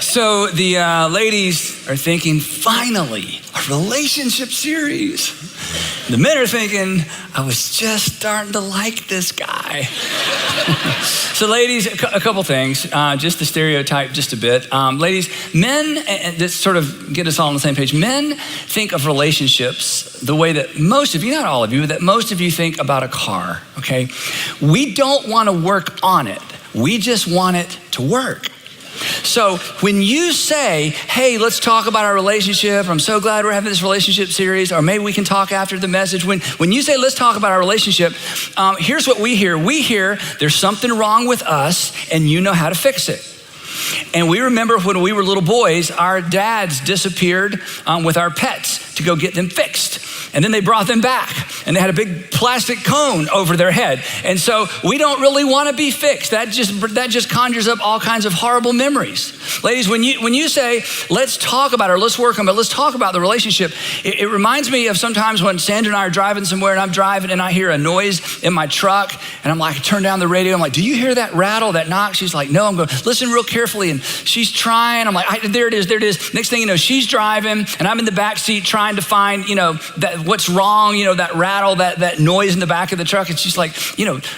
So the ladies are thinking, finally, a relationship series. The men are thinking, I was just starting to like this guy. So ladies, a couple things, just to stereotype just a bit. Ladies, men, and this sort of get us all on the same page, men think of relationships the way that most of you, not all of you, but that most of you think about a car, okay? We don't want to work on it. We just want it to work. So when you say, hey, let's talk about our relationship, I'm so glad we're having this relationship series, or maybe we can talk after the message. When you say, let's talk about our relationship, here's what we hear. We hear there's something wrong with us and you know how to fix it. And we remember when we were little boys, our dads disappeared with our pets to go get them fixed. And then they brought them back and they had a big plastic cone over their head. And so we don't really want to be fixed. That just conjures up all kinds of horrible memories. Ladies, when you say, let's talk about it, or let's work on it, let's talk about the relationship, it reminds me of sometimes when Sandra and I are driving somewhere and I'm driving and I hear a noise in my truck and I'm like, I turn down the radio. I'm like, do you hear that rattle, that knock? She's like, no. I'm going, listen real carefully. And she's trying. I'm like, there it is. Next thing you know, she's driving and I'm in the back seat trying to find, what's wrong, that rattle, that noise in the back of the truck. And she's like,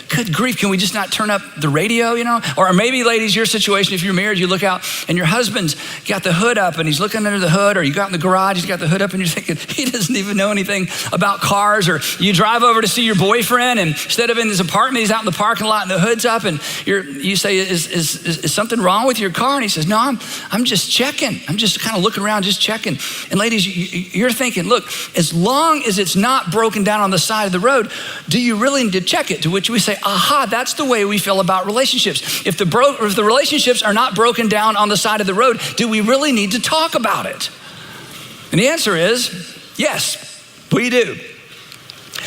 good grief, can we just not turn up the radio, Or maybe, ladies, your situation, if you're married, you look out and your husband's got the hood up and he's looking under the hood, or you got in the garage, he's got the hood up and you're thinking, he doesn't even know anything about cars. Or you drive over to see your boyfriend and instead of in his apartment, he's out in the parking lot and the hood's up and you say, is something wrong with your car? And he says, no, I'm just checking. I'm just kind of looking around, just checking. And ladies, you're thinking, look, as long as it's not broken down on the side of the road, do you really need to check it? To which we say, aha, that's the way we feel about relationships. If the relationships are not broken down on the side of the road, do we really need to talk about it? And the answer is, yes, we do.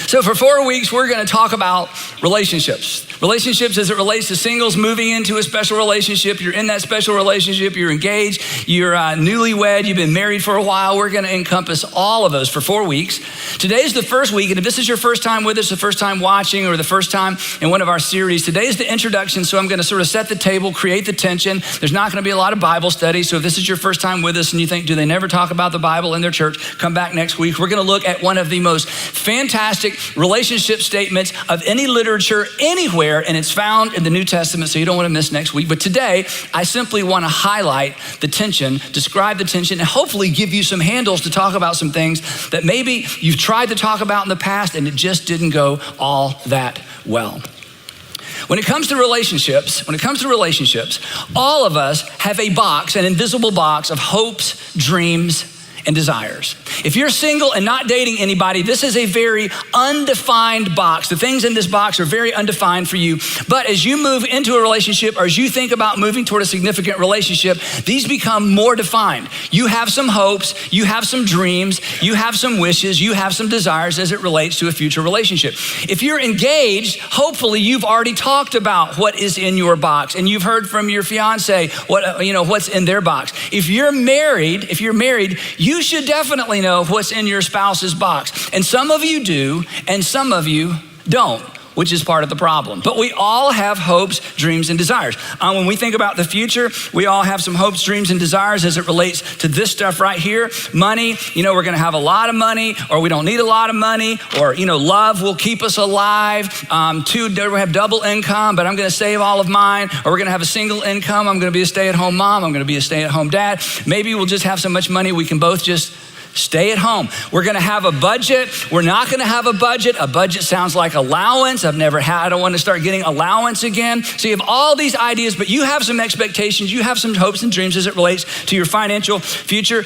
So for 4 weeks, we're going to talk about relationships. Relationships as it relates to singles moving into a special relationship. You're in that special relationship, you're engaged, you're newlywed, you've been married for a while. We're going to encompass all of those for 4 weeks. Today's the first week, and if this is your first time with us, the first time watching, or the first time in one of our series, today's the introduction, so I'm going to sort of set the table, create the tension. There's not going to be a lot of Bible study, so if this is your first time with us and you think, do they never talk about the Bible in their church, come back next week. We're going to look at one of the most fantastic relationship statements of any literature anywhere, and it's found in the New Testament, so you don't want to miss next week. But today, I simply want to highlight the tension, describe the tension, and hopefully give you some handles to talk about some things that maybe you've tried to talk about in the past and it just didn't go all that well. When it comes to relationships, all of us have a box, an invisible box of hopes, dreams, and desires. If you're single and not dating anybody, this is a very undefined box. The things in this box are very undefined for you. But as you move into a relationship, or as you think about moving toward a significant relationship, these become more defined. You have some hopes, you have some dreams, you have some wishes, you have some desires as it relates to a future relationship. If you're engaged, hopefully you've already talked about what is in your box, and you've heard from your fiance what's in their box. If you're married, you should definitely know what's in your spouse's box. And some of you do, and some of you don't, which is part of the problem. But we all have hopes, dreams, and desires. When we think about the future, we all have some hopes, dreams, and desires as it relates to this stuff right here. Money, we're gonna have a lot of money, or we don't need a lot of money, or love will keep us alive. 2, we have double income, but I'm gonna save all of mine. Or we're gonna have a single income. I'm gonna be a stay-at-home mom. I'm gonna be a stay-at-home dad. Maybe we'll just have so much money we can both just stay at home. We're gonna have a budget. We're not gonna have a budget. A budget sounds like allowance. I don't want to start getting allowance again. So you have all these ideas, but you have some expectations. You have some hopes and dreams as it relates to your financial future.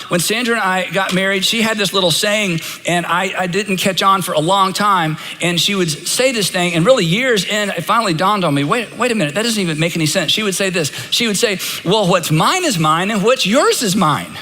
When Sandra and I got married, she had this little saying, and I didn't catch on for a long time. And she would say this thing, and really years in, it finally dawned on me, wait a minute, that doesn't even make any sense. She would say this. She would say, well, what's mine is mine, and what's yours is mine.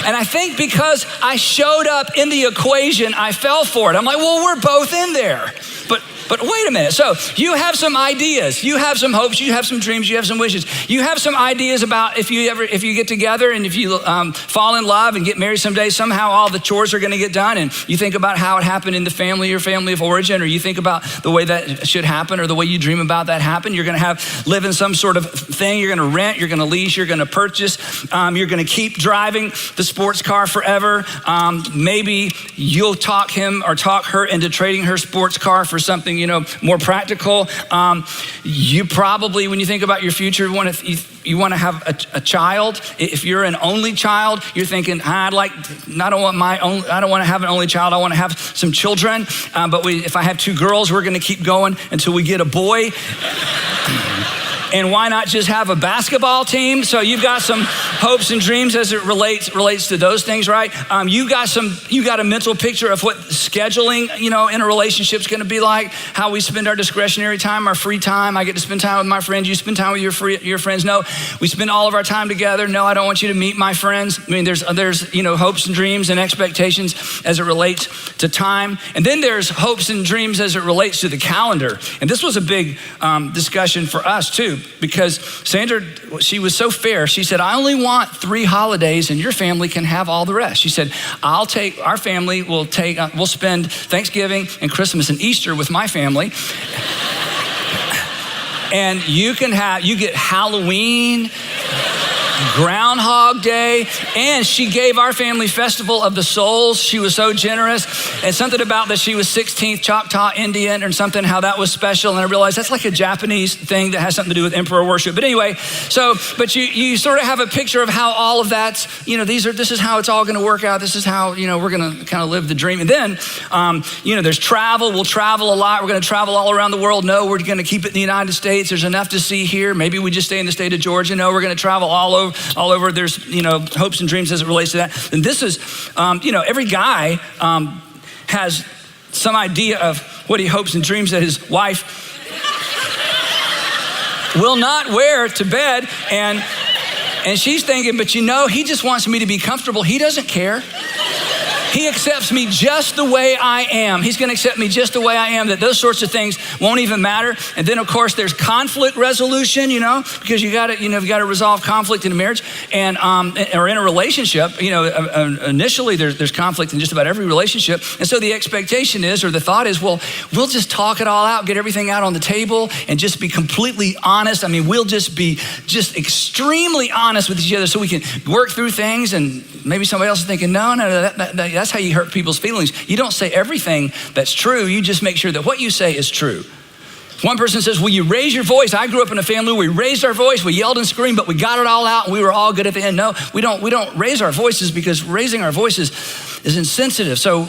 And I think because I showed up in the equation, I fell for it. I'm like, well, we're both in there. But But wait a minute. So you have some ideas, you have some hopes, you have some dreams, you have some wishes. You have some ideas about if you get together and if you fall in love and get married someday, somehow all the chores are going to get done. And you think about how it happened in the family, your family of origin, or you think about the way that should happen or the way you dream about that happen. You're going to live in some sort of thing. You're going to rent, you're going to lease, you're going to purchase. You're going to keep driving the sports car forever. Maybe you'll talk him or talk her into trading her sports car for something, more practical. You probably, when you think about your future, you want to have a child. If you're an only child, you're thinking, I don't want to have an only child. I want to have some children. If I have two girls, we're going to keep going until we get a boy. And why not just have a basketball team? So you've got some hopes and dreams as it relates to those things, right? You got a mental picture of what scheduling, in a relationship is going to be like, how we spend our discretionary time, our free time. I get to spend time with my friends. You spend time with your friends. No, we spend all of our time together. No, I don't want you to meet my friends. I mean, there's hopes and dreams and expectations as it relates to time. And then there's hopes and dreams as it relates to the calendar. And this was a big discussion for us too, because Sandra, she was so fair. She said, I only want 3 holidays and your family can have all the rest. She said, our family will spend Thanksgiving and Christmas and Easter with my family. And you get Halloween, Groundhog Day, and she gave our family Festival of the Souls. She was so generous. And something about that she was 16th Choctaw Indian or something, how that was special. And I realized that's like a Japanese thing that has something to do with emperor worship. But anyway, but you sort of have a picture of how all of that's, this is how it's all going to work out. This is how, we're going to kind of live the dream. And then, there's travel. We'll travel a lot. We're going to travel all around the world. No, we're going to keep it in the United States. There's enough to see here. Maybe we just stay in the state of Georgia. No, we're going to travel all over. There's, hopes and dreams as it relates to that. And this is, every guy has some idea of what he hopes and dreams that his wife will not wear to bed. And she's thinking, but he just wants me to be comfortable. He doesn't care. He accepts me just the way I am. He's going to accept me just the way I am, that those sorts of things won't even matter. And then of course there's conflict resolution, because you got to resolve conflict in a marriage or in a relationship. Initially there's conflict in just about every relationship. And so the expectation is, or the thought is, well, we'll just talk it all out, get everything out on the table and just be completely honest. I mean, we'll just be extremely honest with each other so we can work through things. And maybe somebody else is thinking, no, that's how you hurt people's feelings. You don't say everything that's true. You just make sure that what you say is true. One person says, will you raise your voice? I grew up in a family where we raised our voice, we yelled and screamed, but we got it all out and we were all good at the end. No, we don't raise our voices, because raising our voices is insensitive. So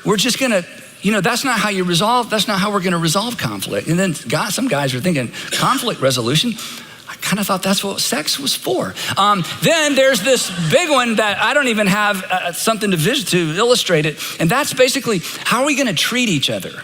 we're just gonna, that's not how we're gonna resolve conflict. And then some guys are thinking, conflict resolution? I kind of thought that's what sex was for. Then there's this big one that I don't even have something to illustrate it. And that's basically, how are we going to treat each other?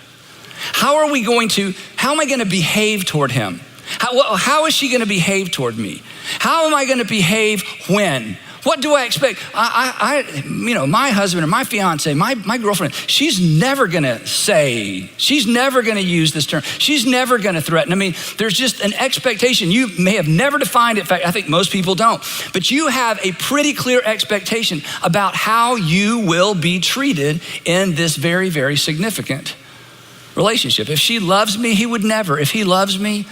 How am I going to behave toward him? How is she going to behave toward me? How am I going to behave when? What do I expect? My husband or my fiance, my girlfriend, she's never gonna use this term. She's never gonna threaten. I mean, there's just an expectation. You may have never defined it. In fact, I think most people don't. But you have a pretty clear expectation about how you will be treated in this very, very significant relationship. If she loves me, he would never. If he loves me,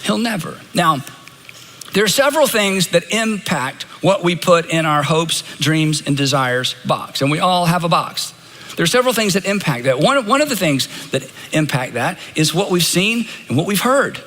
he'll never. Now, there are several things that impact what we put in our hopes, dreams, and desires box. And we all have a box. There are several things that impact that. One of the things that impact that is what we've seen and what we've heard.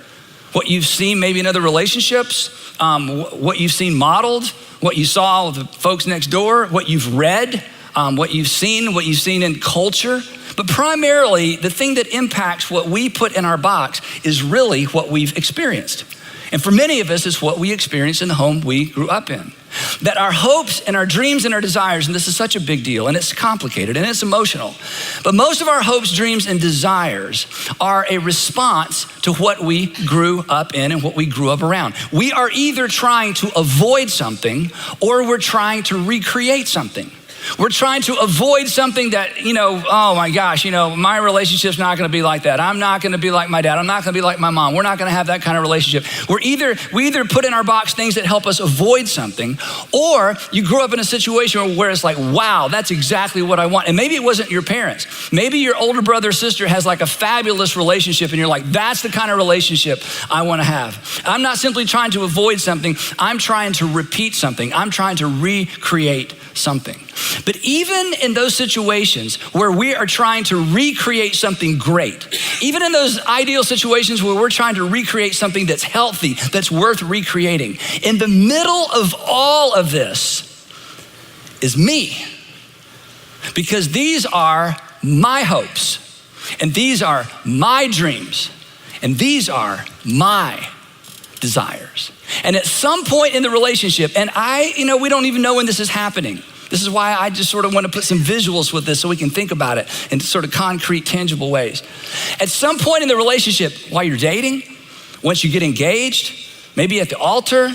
What you've seen maybe in other relationships, what you've seen modeled, what you saw with the folks next door, what you've read, what you've seen in culture. But primarily, the thing that impacts what we put in our box is really what we've experienced. And for many of us, it's what we experienced in the home we grew up in. That our hopes and our dreams and our desires, and this is such a big deal, and it's complicated and it's emotional, but most of our hopes, dreams, and desires are a response to what we grew up in and what we grew up around. We are either trying to avoid something or we're trying to recreate something. We're trying to avoid something that, oh my gosh, my relationship's not gonna be like that. I'm not gonna be like my dad. I'm not gonna be like my mom. We're not gonna have that kind of relationship. We either put in our box things that help us avoid something, or you grew up in a situation where it's like, wow, that's exactly what I want. And maybe it wasn't your parents. Maybe your older brother or sister has like a fabulous relationship and you're like, that's the kind of relationship I wanna have. I'm not simply trying to avoid something. I'm trying to repeat something. I'm trying to recreate something. But even in those situations where we are trying to recreate something great, even in those ideal situations where we're trying to recreate something that's healthy, that's worth recreating, in the middle of all of this is me. Because these are my hopes, and these are my dreams, and these are my desires. And at some point in the relationship, and we don't even know when this is happening. This is why I just sort of want to put some visuals with this so we can think about it in sort of concrete, tangible ways. At some point in the relationship, while you're dating, once you get engaged, maybe at the altar,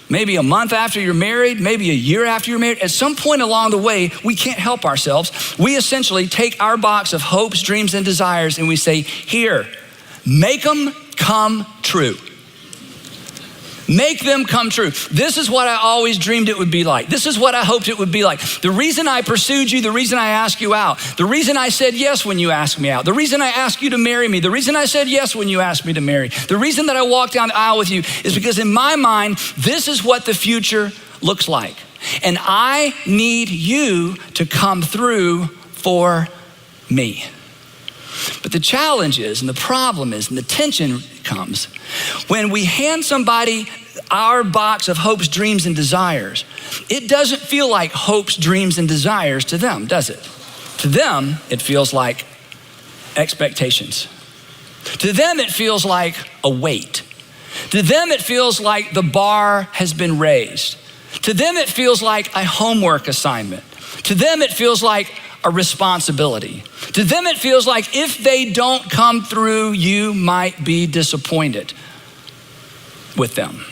maybe a month after you're married, maybe a year after you're married, at some point along the way, we can't help ourselves. We essentially take our box of hopes, dreams, and desires and we say, here, make them come true. Make them come true. This is what I always dreamed it would be like. This is what I hoped it would be like. The reason I pursued you, the reason I asked you out, the reason I said yes when you asked me out, the reason I asked you to marry me, the reason I said yes when you asked me to marry, the reason that I walked down the aisle with you is because in my mind, this is what the future looks like. And I need you to come through for me. But the challenge is, and the problem is, and the tension comes when we hand somebody our box of hopes, dreams, and desires. It doesn't feel like hopes, dreams, and desires to them, does it? To them, it feels like expectations. To them, it feels like a weight. To them, it feels like the bar has been raised. To them, it feels like a homework assignment. To them, it feels like a responsibility. To them, it feels like if they don't come through, you might be disappointed with them.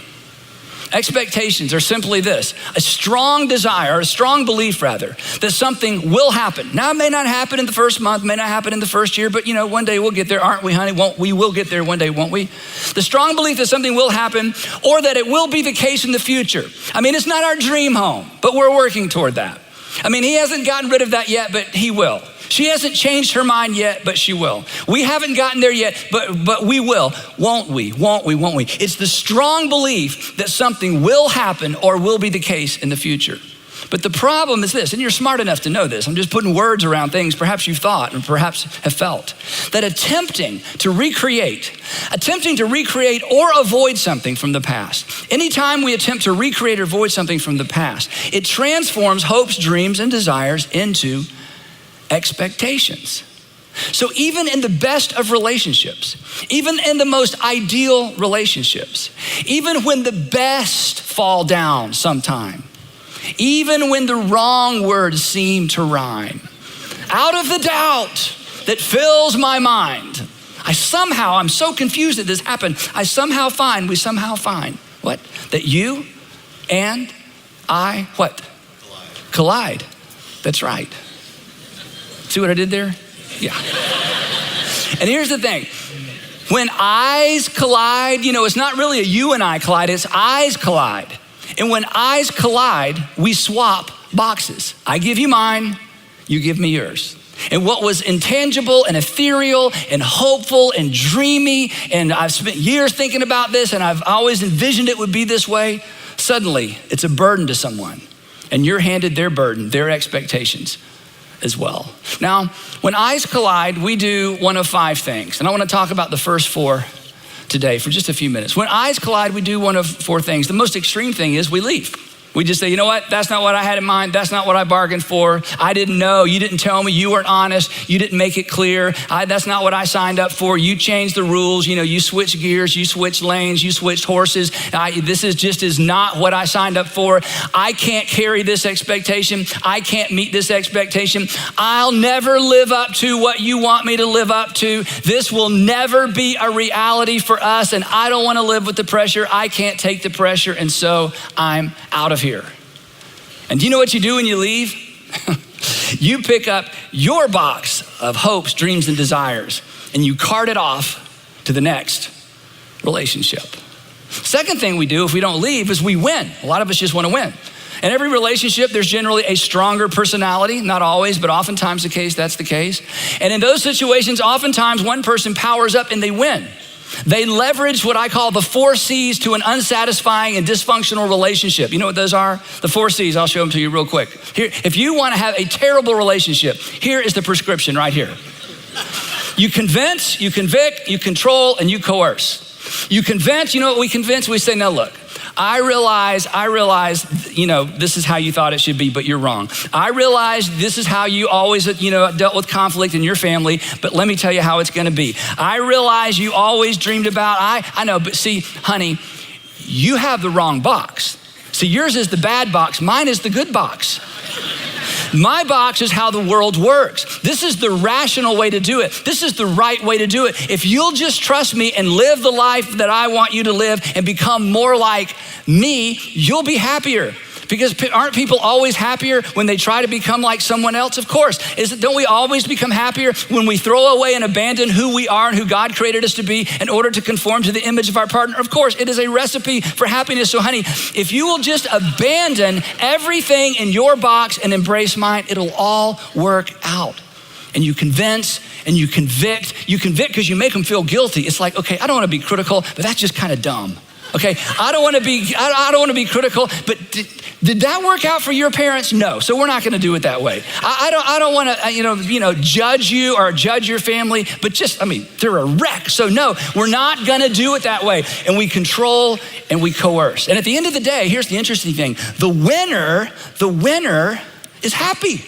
Expectations are simply this: a strong desire, or a strong belief rather, that something will happen. Now, it may not happen in the first month, may not happen in the first year, but one day we'll get there, aren't we, honey? We will get there one day, won't we? The strong belief that something will happen, or that it will be the case in the future. It's not our dream home, but we're working toward that. He hasn't gotten rid of that yet, but he will. She hasn't changed her mind yet, but she will. We haven't gotten there yet, but we will. Won't we? Won't we? Won't we? It's the strong belief that something will happen or will be the case in the future. But the problem is this, and you're smart enough to know this. I'm just putting words around things perhaps you've thought and perhaps have felt. That attempting to recreate or avoid something from the past. Anytime we attempt to recreate or avoid something from the past, it transforms hopes, dreams, and desires into expectations. So even in the best of relationships, even in the most ideal relationships, even when the best fall down sometime, even when the wrong words seem to rhyme, out of the doubt that fills my mind, I'm so confused that this happened. We somehow find what? That you and I, what? Collide. That's right. See what I did there? Yeah. And here's the thing. When eyes collide, it's not really a you and I collide, it's eyes collide. And when eyes collide, we swap boxes. I give you mine, you give me yours. And what was intangible and ethereal and hopeful and dreamy, and I've spent years thinking about this and I've always envisioned it would be this way, suddenly it's a burden to someone. And you're handed their burden, their expectations as well. Now, when eyes collide, we do one of 5 things. And I want to talk about the first 4 today for just a few minutes. When eyes collide, we do one of 4 things. The most extreme thing is we leave. We just say, you know what? That's not what I had in mind. That's not what I bargained for. I didn't know. You didn't tell me. You weren't honest. You didn't make it clear. That's not what I signed up for. You changed the rules. You switched gears. You switched lanes. You switched horses. This is not what I signed up for. I can't carry this expectation. I can't meet this expectation. I'll never live up to what you want me to live up to. This will never be a reality for us. And I don't want to live with the pressure. I can't take the pressure. And so I'm out of here. And do you know what you do when you leave? You pick up your box of hopes, dreams, and desires, and you cart it off to the next relationship. Second thing we do if we don't leave is we win. A lot of us just want to win. In every relationship, there's generally a stronger personality. Not always, but oftentimes that's the case. And in those situations, oftentimes one person powers up and they win. They leverage what I call the 4 C's to an unsatisfying and dysfunctional relationship. You know what those are? The 4 C's, I'll show them to you real quick. Here, if you want to have a terrible relationship, here is the prescription right here. You convince, you convict, you control, and you coerce. You convince, you know what we convince? We say, now look, I realize, this is how you thought it should be, but you're wrong. I realize this is how you always, dealt with conflict in your family, but let me tell you how it's gonna be. I realize you always dreamed about, I know, but see, honey, you have the wrong box. See, yours is the bad box, mine is the good box. My box is how the world works. This is the rational way to do it. This is the right way to do it. If you'll just trust me and live the life that I want you to live and become more like me, you'll be happier. Because aren't people always happier when they try to become like someone else? Of course. Don't we always become happier when we throw away and abandon who we are and who God created us to be in order to conform to the image of our partner? Of course, it is a recipe for happiness. So honey, if you will just abandon everything in your box and embrace mine, it'll all work out. And you convince and you convict. You convict because you make them feel guilty. It's like, okay, I don't want to be critical, but that's just kind of dumb. Okay, I don't want to be critical, but did that work out for your parents? No, so we're not going to do it that way. I don't want to, judge you or judge your family, but they're a wreck. So no, we're not going to do it that way. And we control and we coerce. And at the end of the day, here's the interesting thing: the winner is happy.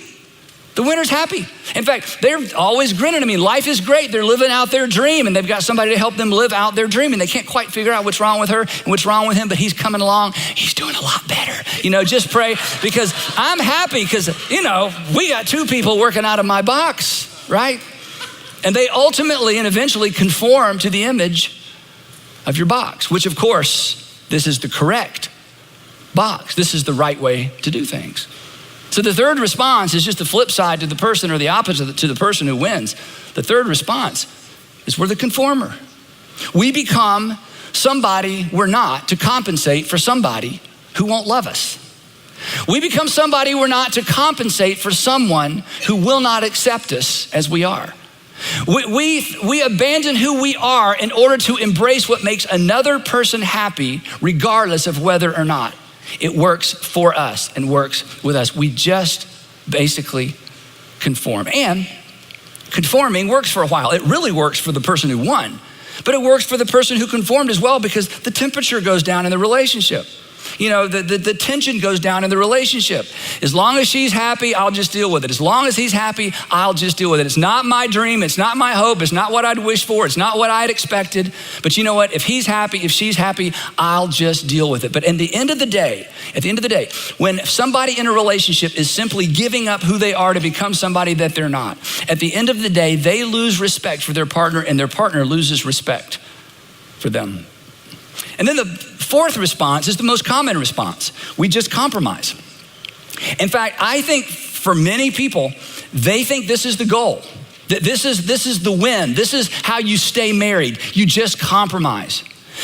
The winner's happy. In fact, they're always grinning. I mean, life is great. They're living out their dream and they've got somebody to help them live out their dream, and they can't quite figure out what's wrong with her and what's wrong with him, but he's coming along. He's doing a lot better. Just pray, because I'm happy because, we got 2 people working out of my box, right? And they ultimately and eventually conform to the image of your box, which of course, this is the correct box. This is the right way to do things. So the third response is just the flip side to the person, or the opposite to the person who wins. The third response is we're the conformer. We become somebody we're not to compensate for somebody who won't love us. We become somebody we're not to compensate for someone who will not accept us as we are. We abandon who we are in order to embrace what makes another person happy, regardless of whether or not it works for us and works with us. We just basically conform. And conforming works for a while. It really works for the person who won, but it works for the person who conformed as well, because the temperature goes down in the relationship. The tension goes down in the relationship. As long as she's happy, I'll just deal with it. As long as he's happy, I'll just deal with it. It's not my dream. It's not my hope. It's not what I'd wish for. It's not what I'd expected. But you know what? If he's happy, if she's happy, I'll just deal with it. But at the end of the day, when somebody in a relationship is simply giving up who they are to become somebody that they're not, at the end of the day, they lose respect for their partner, and their partner loses respect for them. And then the fourth response is the most common response. We just compromise. In fact, I think for many people, they think this is the goal. That this is the win. This is how you stay married. You just compromise.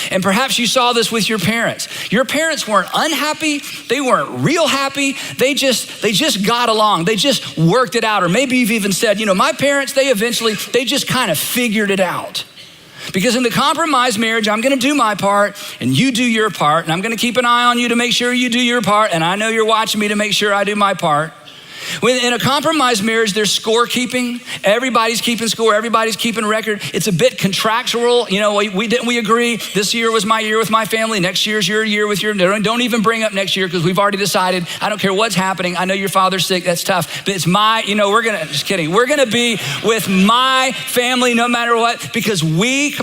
And perhaps you saw this with your parents. Your parents weren't unhappy. They weren't real happy. They just got along. They just worked it out. Or maybe you've even said, my parents, they just kind of figured it out. Because in the compromise marriage, I'm gonna do my part and you do your part, and I'm gonna keep an eye on you to make sure you do your part, and I know you're watching me to make sure I do my part. When in a compromise marriage, there's scorekeeping. Everybody's keeping score. Everybody's keeping record. It's a bit contractual. We agree. This year was my year with my family. Next year's your year with your. Don't even bring up next year, because we've already decided. I don't care what's happening. I know your father's sick. That's tough. But it's my. Just kidding. We're gonna be with my family no matter what, because we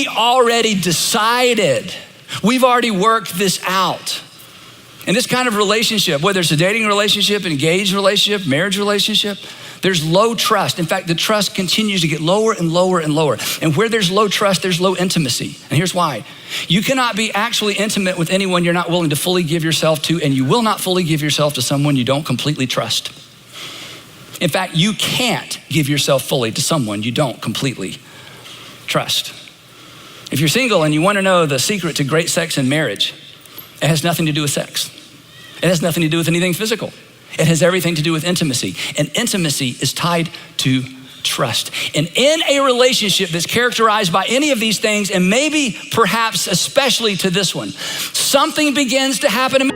already decided. We've already worked this out. In this kind of relationship, whether it's a dating relationship, an engaged relationship, marriage relationship, there's low trust. In fact, the trust continues to get lower and lower and lower. And where there's low trust, there's low intimacy. And here's why. You cannot be actually intimate with anyone you're not willing to fully give yourself to, and you will not fully give yourself to someone you don't completely trust. In fact, you can't give yourself fully to someone you don't completely trust. If you're single and you want to know the secret to great sex in marriage, it has nothing to do with sex. It has nothing to do with anything physical. It has everything to do with intimacy. And intimacy is tied to trust. And in a relationship that's characterized by any of these things, and maybe perhaps especially to this one, something begins to happen.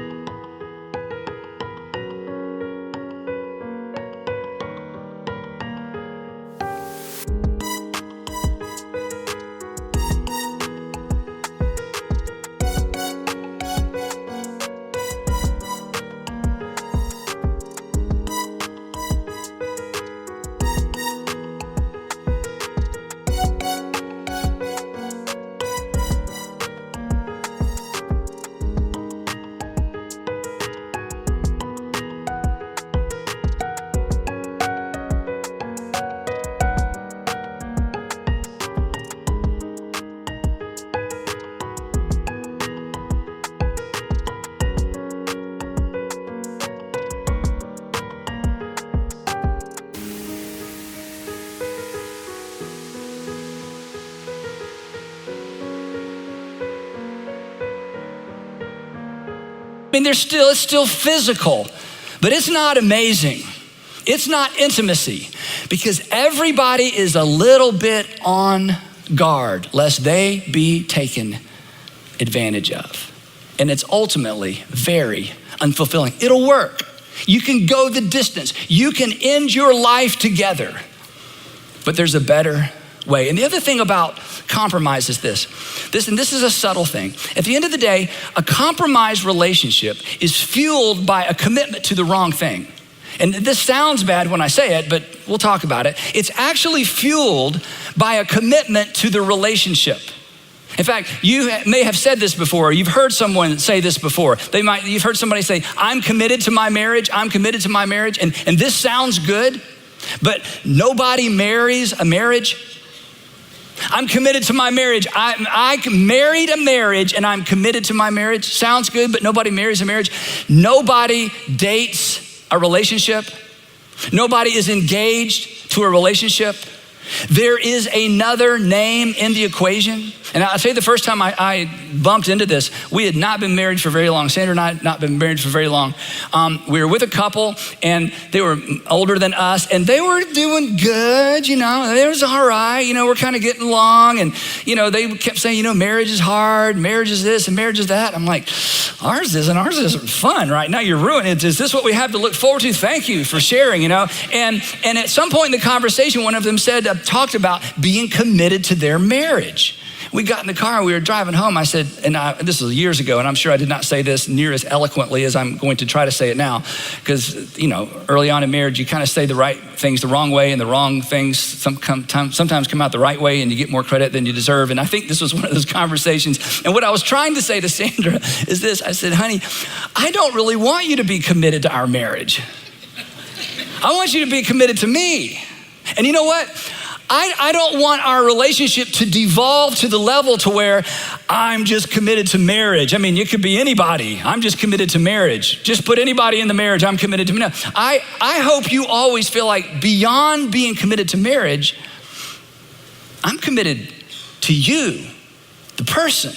I mean, it's still physical, but it's not amazing. It's not intimacy, because everybody is a little bit on guard lest they be taken advantage of. And it's ultimately very unfulfilling. It'll work. You can go the distance. You can end your life together, but there's a better way. And the other thing about compromise is this, and this is a subtle thing. At the end of the day, a compromised relationship is fueled by a commitment to the wrong thing. And this sounds bad when I say it, but we'll talk about it. It's actually fueled by a commitment to the relationship. In fact, you may have said this before. You've heard someone say this before. You've heard somebody say, I'm committed to my marriage. I'm committed to my marriage. And this sounds good, but nobody marries a marriage. I'm committed to my marriage. I married a marriage and I'm committed to my marriage. Sounds good, but nobody marries a marriage. Nobody dates a relationship. Nobody is engaged to a relationship. There is another name in the equation. And I'll tell you, the first time I bumped into this, we had not been married for very long. Sandra and I had not been married for very long. We were with a couple and they were older than us and they were doing good, it was all right. We're kind of getting along and, they kept saying, marriage is hard, marriage is this and marriage is that. I'm like, ours isn't fun right now. You're ruining it. Is this what we have to look forward to? Thank you for sharing, And at some point in the conversation, one of them talked about being committed to their marriage. We got in the car and we were driving home. I said, this was years ago, and I'm sure I did not say this near as eloquently as I'm going to try to say it now, because, early on in marriage, you kind of say the right things the wrong way, and the wrong things sometimes come out the right way, and you get more credit than you deserve. And I think this was one of those conversations. And what I was trying to say to Sandra is this. I said, honey, I don't really want you to be committed to our marriage. I want you to be committed to me. And you know what? I don't want our relationship to devolve to the level to where I'm just committed to marriage. I mean, it could be anybody. I'm just committed to marriage. Just put anybody in the marriage. I'm committed to marriage. I hope you always feel like beyond being committed to marriage, I'm committed to you, the person.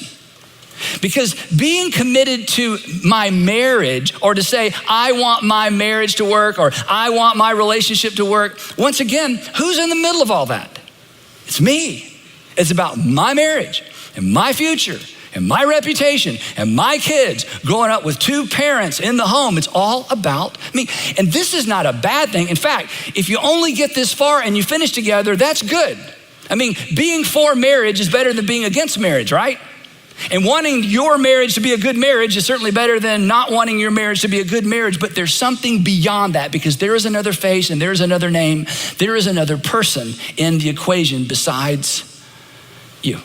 Because being committed to my marriage, or to say, I want my marriage to work, or I want my relationship to work, once again, who's in the middle of all that? It's me. It's about my marriage and my future and my reputation and my kids growing up with two parents in the home. It's all about me. And this is not a bad thing. In fact, if you only get this far and you finish together, that's good. I mean, being for marriage is better than being against marriage, right? And wanting your marriage to be a good marriage is certainly better than not wanting your marriage to be a good marriage, but there's something beyond that, because there is another face and there is another name. There is another person in the equation besides you.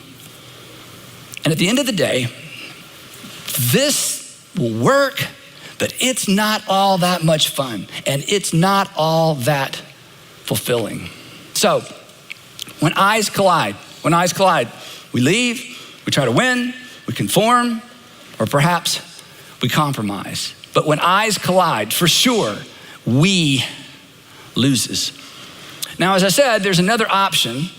And at the end of the day, this will work, but it's not all that much fun, and it's not all that fulfilling. So when eyes collide, we leave, we try to win, we conform, or perhaps we compromise. But when eyes collide, for sure, we loses. Now, as I said, there's another option.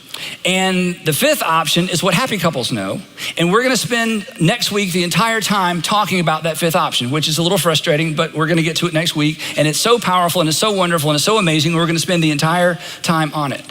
And the fifth option is what happy couples know. And we're gonna spend next week the entire time talking about that fifth option, which is a little frustrating, but we're gonna get to it next week. And it's so powerful and it's so wonderful and it's so amazing. We're gonna spend the entire time on it.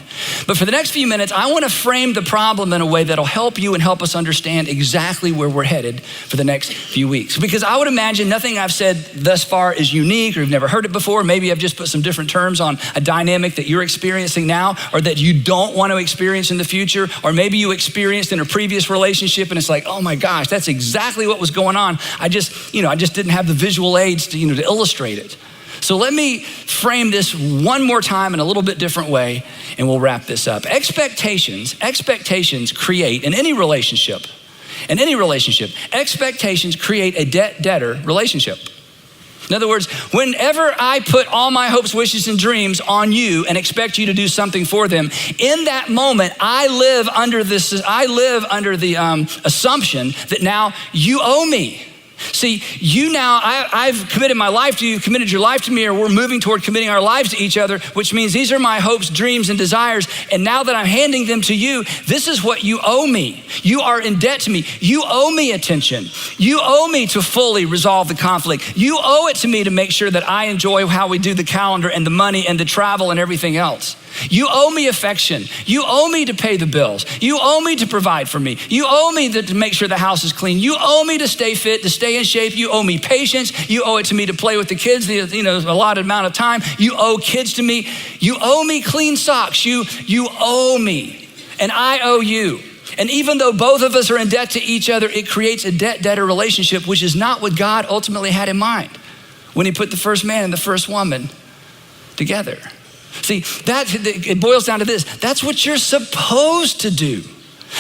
But for the next few minutes, I wanna frame the problem in a way that'll help you and help us understand exactly where we're headed for the next few weeks. Because I would imagine nothing I've said thus far is unique or you've never heard it before. Maybe I've just put some different terms on a dynamic that you're experiencing now or that you don't want to experience in the future, or maybe you experienced in a previous relationship and it's like, oh my gosh, that's exactly what was going on. I just didn't have the visual aids to illustrate it. So let me frame this one more time in a little bit different way and we'll wrap this up. Expectations create in any relationship, expectations create a debt-debtor relationship. In other words, whenever I put all my hopes, wishes, and dreams on you and expect you to do something for them, in that moment, I live under the assumption that now you owe me. See, I've committed my life to you, you've committed your life to me, or we're moving toward committing our lives to each other, which means these are my hopes, dreams, and desires. And now that I'm handing them to you, this is what you owe me. You are in debt to me. You owe me attention. You owe me to fully resolve the conflict. You owe it to me to make sure that I enjoy how we do the calendar and the money and the travel and everything else. You owe me affection. You owe me to pay the bills. You owe me to provide for me. You owe me to make sure the house is clean. You owe me to stay fit, to stay in shape. You owe me patience. You owe it to me to play with the kids, a allotted amount of time. You owe kids to me. You owe me clean socks. You owe me, and I owe you. And even though both of us are in debt to each other, it creates a debt-debtor relationship, which is not what God ultimately had in mind when he put the first man and the first woman together. See, it boils down to this. That's what you're supposed to do.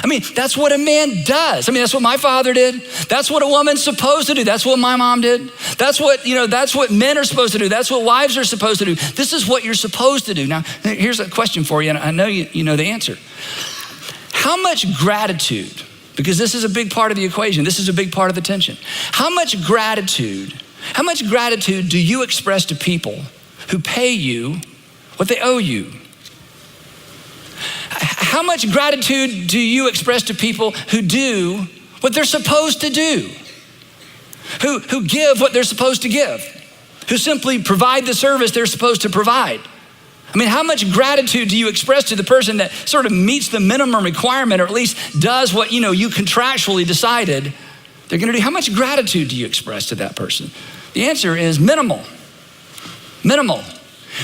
I mean, that's what a man does. I mean, that's what my father did. That's what a woman's supposed to do. That's what my mom did. That's what men are supposed to do. That's what wives are supposed to do. This is what you're supposed to do. Now, here's a question for you, and I know you know the answer. How much gratitude, because this is a big part of the equation, this is a big part of the tension. How much gratitude do you express to people who pay you what they owe you? How much gratitude do you express to people who do what they're supposed to do? Who give what they're supposed to give? Who simply provide the service they're supposed to provide? I mean, how much gratitude do you express to the person that sort of meets the minimum requirement, or at least does what you contractually decided they're gonna do? How much gratitude do you express to that person? The answer is minimal. Minimal.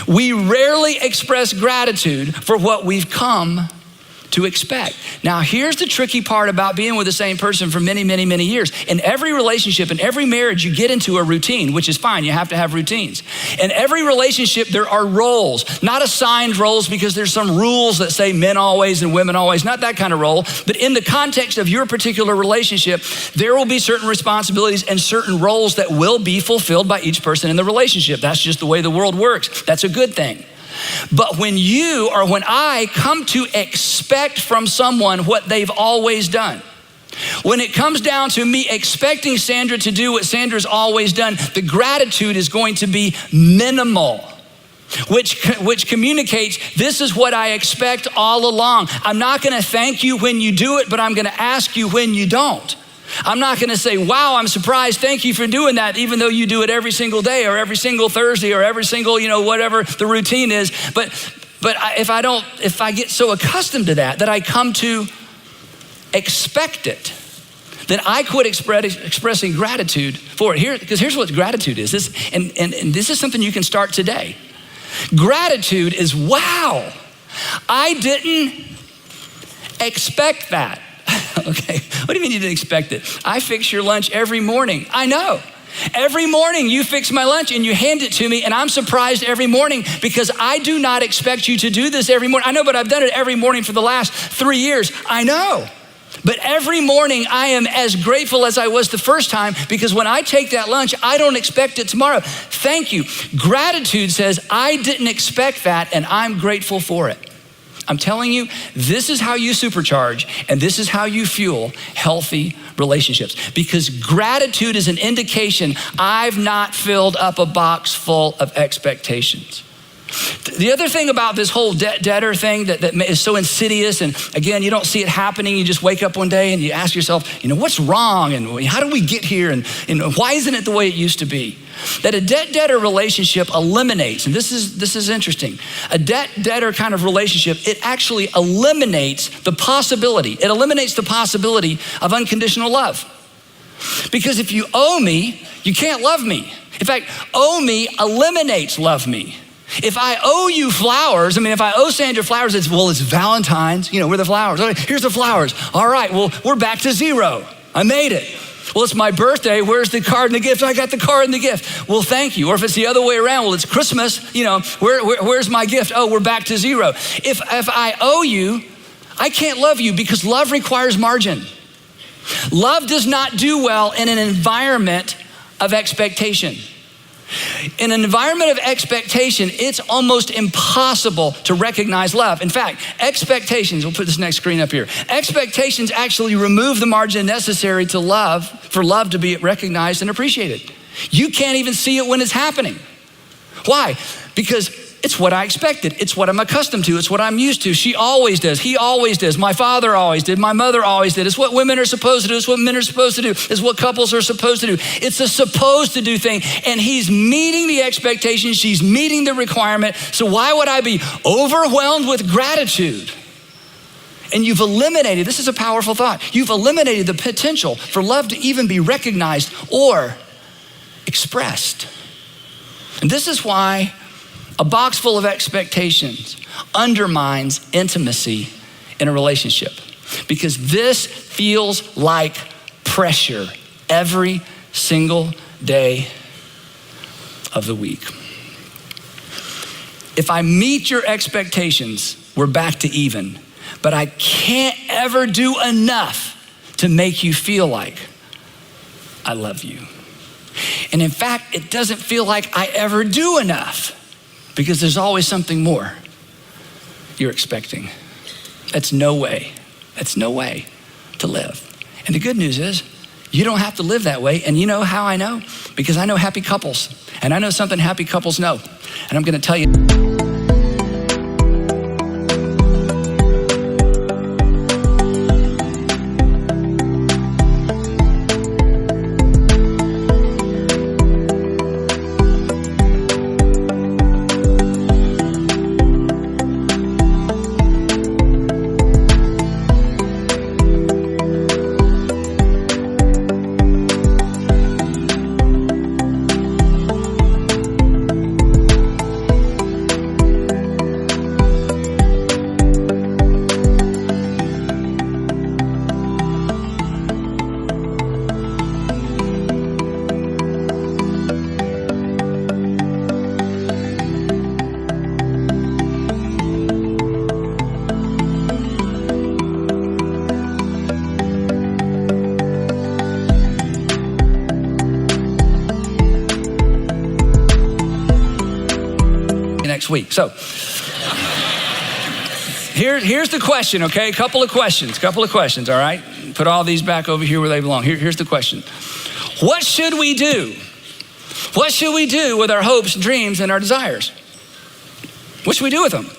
We rarely express gratitude for what we've come to expect. Now, here's the tricky part about being with the same person for many, many, many years. In every relationship, in every marriage, you get into a routine, which is fine. You have to have routines. In every relationship, there are roles, not assigned roles because there's some rules that say men always and women always, not that kind of role. But in the context of your particular relationship, there will be certain responsibilities and certain roles that will be fulfilled by each person in the relationship. That's just the way the world works. That's a good thing. But when I come to expect from someone what they've always done, when it comes down to me expecting Sandra to do what Sandra's always done, the gratitude is going to be minimal, which communicates this is what I expect all along. I'm not gonna thank you when you do it, but I'm gonna ask you when you don't. I'm not gonna say, wow, I'm surprised, thank you for doing that, even though you do it every single day or every single Thursday or every single, whatever the routine is. But if I get so accustomed to that I come to expect it, then I quit expressing gratitude for it. Because here's what gratitude is. And this is something you can start today. Gratitude is, wow, I didn't expect that. Okay, what do you mean you didn't expect it? I fix your lunch every morning. I know. Every morning you fix my lunch and you hand it to me, and I'm surprised every morning because I do not expect you to do this every morning. I know, but I've done it every morning for the last 3 years. I know. But every morning I am as grateful as I was the first time, because when I take that lunch, I don't expect it tomorrow. Thank you. Gratitude says, I didn't expect that and I'm grateful for it. I'm telling you, this is how you supercharge and this is how you fuel healthy relationships, because gratitude is an indication I've not filled up a box full of expectations. The other thing about this whole debtor thing that is so insidious, and again, you don't see it happening. You just wake up one day and you ask yourself, what's wrong? And how did we get here? And why isn't it the way it used to be? That a debt-debtor relationship eliminates, and this is interesting, a debt-debtor kind of relationship, it actually eliminates the possibility. It eliminates the possibility of unconditional love. Because if you owe me, you can't love me. In fact, owe me eliminates love me. If I owe you flowers, if I owe Sandra flowers, it's Valentine's, we're the flowers. Okay, here's the flowers. All right, well, we're back to zero. I made it. Well, it's my birthday. Where's the card and the gift? I got the card and the gift. Well, thank you. Or if it's the other way around, well, it's Christmas. Where's my gift? Oh, we're back to zero. If I owe you, I can't love you because love requires margin. Love does not do well in an environment of expectation. In an environment of expectation, it's almost impossible to recognize love. In fact, expectations, we'll put this next screen up here. Expectations actually remove the margin necessary for love to be recognized and appreciated. You can't even see it when it's happening. Why? Because it's what I expected. It's what I'm accustomed to. It's what I'm used to. She always does. He always does. My father always did. My mother always did. It's what women are supposed to do. It's what men are supposed to do. It's what couples are supposed to do. It's a supposed to do thing. And he's meeting the expectation. She's meeting the requirement. So why would I be overwhelmed with gratitude? And you've eliminated, this is a powerful thought, you've eliminated the potential for love to even be recognized or expressed. And this is why a box full of expectations undermines intimacy in a relationship, because this feels like pressure every single day of the week. If I meet your expectations, we're back to even, but I can't ever do enough to make you feel like I love you. And in fact, it doesn't feel like I ever do enough, because there's always something more you're expecting. That's no way to live. And the good news is, you don't have to live that way. And you know how I know? Because I know happy couples. And I know something happy couples know. And I'm gonna tell you. Next week. So here's the question, okay? Couple of questions, all right? Put all these back over here where they belong. Here's the question. What should we do? What should we do with our hopes, dreams, and our desires? What should we do with them?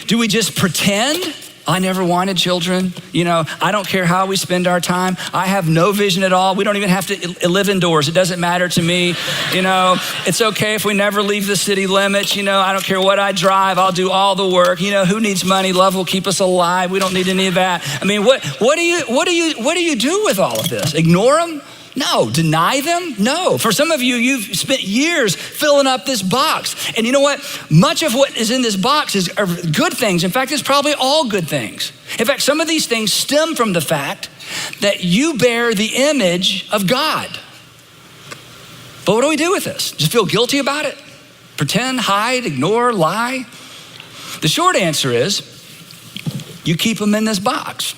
Do we just pretend? I never wanted children. I don't care how we spend our time. I have no vision at all. We don't even have to live indoors. It doesn't matter to me. It's okay if we never leave the city limits. I don't care what I drive. I'll do all the work. Who needs money? Love will keep us alive. We don't need any of that. What do you do with all of this? Ignore them? No. Deny them? No. For some of you, you've spent years filling up this box. And you know what? Much of what is in this box are good things. In fact, it's probably all good things. In fact, some of these things stem from the fact that you bear the image of God. But what do we do with this? Just feel guilty about it? Pretend, hide, ignore, lie? The short answer is, you keep them in this box.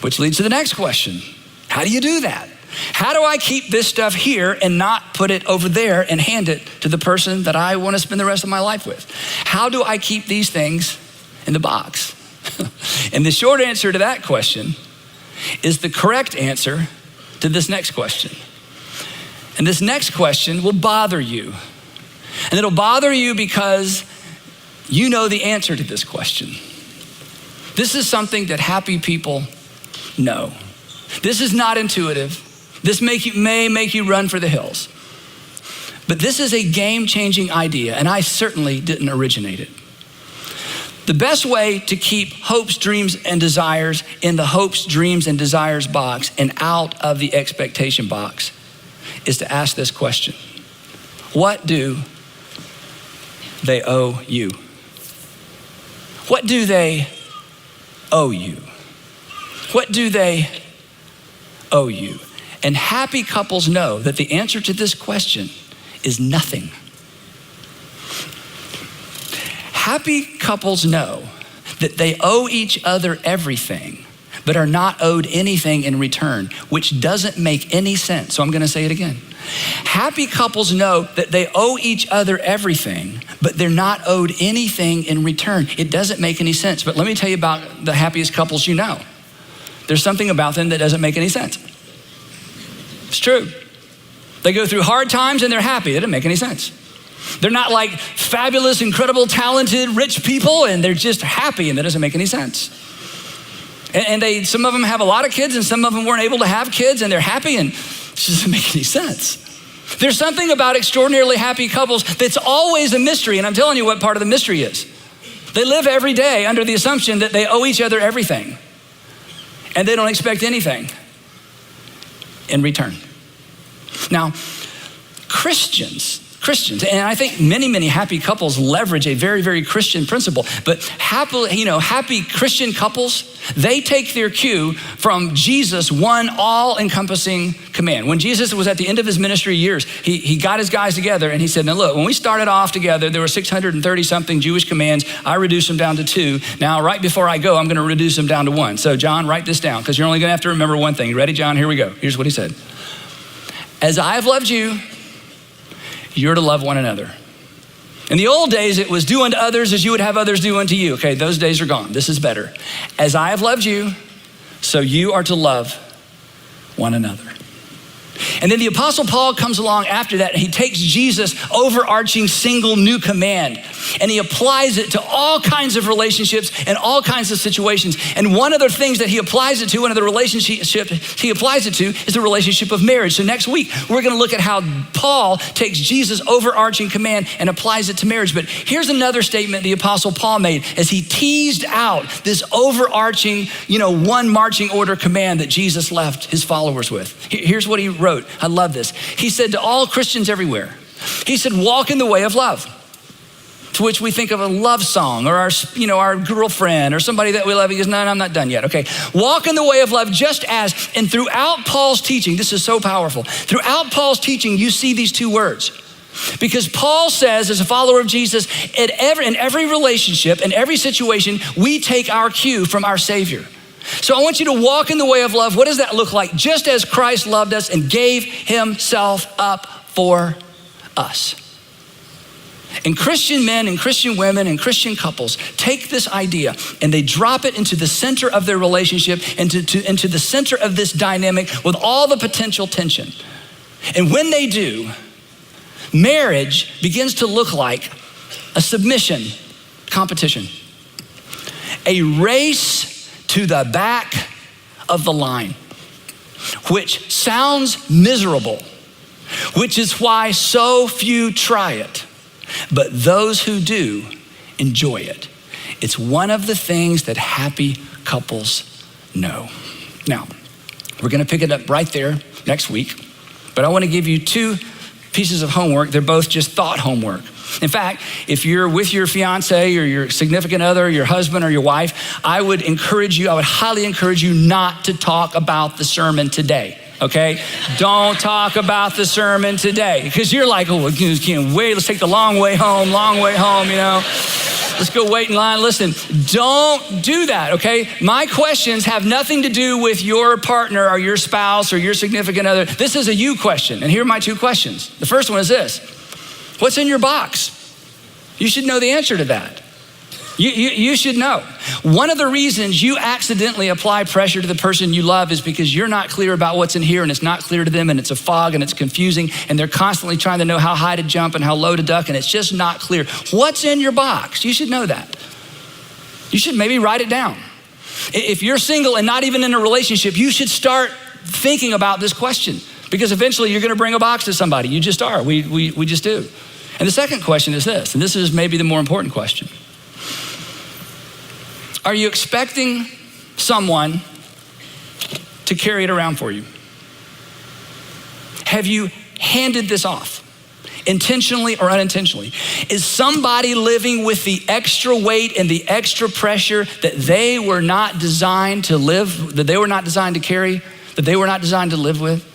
Which leads to the next question. How do you do that? How do I keep this stuff here and not put it over there and hand it to the person that I want to spend the rest of my life with? How do I keep these things in the box? And the short answer to that question is the correct answer to this next question. And this next question will bother you. And it'll bother you because you know the answer to this question. This is something that happy people know. This is not intuitive. This may make you run for the hills. But this is a game-changing idea, and I certainly didn't originate it. The best way to keep hopes, dreams, and desires in the hopes, dreams, and desires box and out of the expectation box is to ask this question. What do they owe you? What do they owe you? What do they owe you? And happy couples know that the answer to this question is nothing. Happy couples know that they owe each other everything, but are not owed anything in return, which doesn't make any sense. So I'm going to say it again. Happy couples know that they owe each other everything, but they're not owed anything in return. It doesn't make any sense. But let me tell you about the happiest couples you know. There's something about them that doesn't make any sense. It's true. They go through hard times and they're happy. That doesn't make any sense. They're not like fabulous, incredible, talented, rich people, and they're just happy, and that doesn't make any sense. And some of them have a lot of kids, and some of them weren't able to have kids, and they're happy, and it doesn't make any sense. There's something about extraordinarily happy couples that's always a mystery, and I'm telling you what part of the mystery is. They live every day under the assumption that they owe each other everything, and they don't expect anything in return. Now, Christians, and I think many happy couples leverage a very, very Christian principle, but happy Christian couples, they take their cue from Jesus' one all-encompassing command. When Jesus was at the end of his ministry years, he got his guys together and he said, now look, when we started off together, there were 630 something Jewish commands. I reduced them down to 2. Now, right before I go, I'm gonna reduce them down to 1. So John, write this down, because you're only gonna have to remember one thing. You ready, John? Here we go. Here's what he said. As I have loved you, you're to love one another. In the old days, it was do unto others as you would have others do unto you. Okay, those days are gone. This is better. As I have loved you, so you are to love one another. And then the Apostle Paul comes along after that, and he takes Jesus' overarching single new command, and he applies it to all kinds of relationships and all kinds of situations. And one of the things that he applies it to, one of the relationships he applies it to, is the relationship of marriage. So next week, we're gonna look at how Paul takes Jesus' overarching command and applies it to marriage. But here's another statement the Apostle Paul made as he teased out this overarching, one marching order command that Jesus left his followers with. Here's what he wrote. I love this. He said to all Christians everywhere, he said, walk in the way of love. To which we think of a love song or our girlfriend or somebody that we love. He goes, no, I'm not done yet. Okay. Walk in the way of love just as, and throughout Paul's teaching, this is so powerful. Throughout Paul's teaching, you see these two words. Because Paul says, as a follower of Jesus, in every relationship, in every situation, we take our cue from our Savior. So I want you to walk in the way of love. What does that look like? Just as Christ loved us and gave himself up for us. And Christian men and Christian women and Christian couples take this idea and they drop it into the center of their relationship, into the center of this dynamic with all the potential tension. And when they do, marriage begins to look like a submission competition, a race to the back of the line, which sounds miserable, which is why so few try it, but those who do enjoy it. It's one of the things that happy couples know. Now, we're gonna pick it up right there next week, but I wanna give you 2 pieces of homework. They're both just thought homework. In fact, if you're with your fiance or your significant other, your husband or your wife, I would highly encourage you not to talk about the sermon today, okay? Don't talk about the sermon today, because you're like, oh, we can't wait. Let's take the long way home, Let's go wait in line. Listen, don't do that, okay? My questions have nothing to do with your partner or your spouse or your significant other. This is a you question, and here are my 2 questions. The first one is this. What's in your box? You should know the answer to that. You should know. One of the reasons you accidentally apply pressure to the person you love is because you're not clear about what's in here and it's not clear to them and it's a fog and it's confusing and they're constantly trying to know how high to jump and how low to duck and it's just not clear. What's in your box? You should know that. You should maybe write it down. If you're single and not even in a relationship, you should start thinking about this question because eventually you're gonna bring a box to somebody. You just are, we just do. And the second question is this, and this is maybe the more important question. Are you expecting someone to carry it around for you? Have you handed this off, intentionally or unintentionally? Is somebody living with the extra weight and the extra pressure that they were not designed to live, that they were not designed to carry, that they were not designed to live with?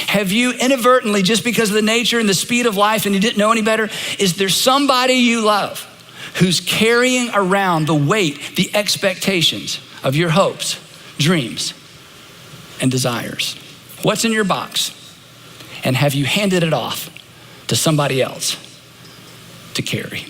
Have you inadvertently, just because of the nature and the speed of life and you didn't know any better, is there somebody you love who's carrying around the weight, the expectations of your hopes, dreams, and desires? What's in your box? And have you handed it off to somebody else to carry?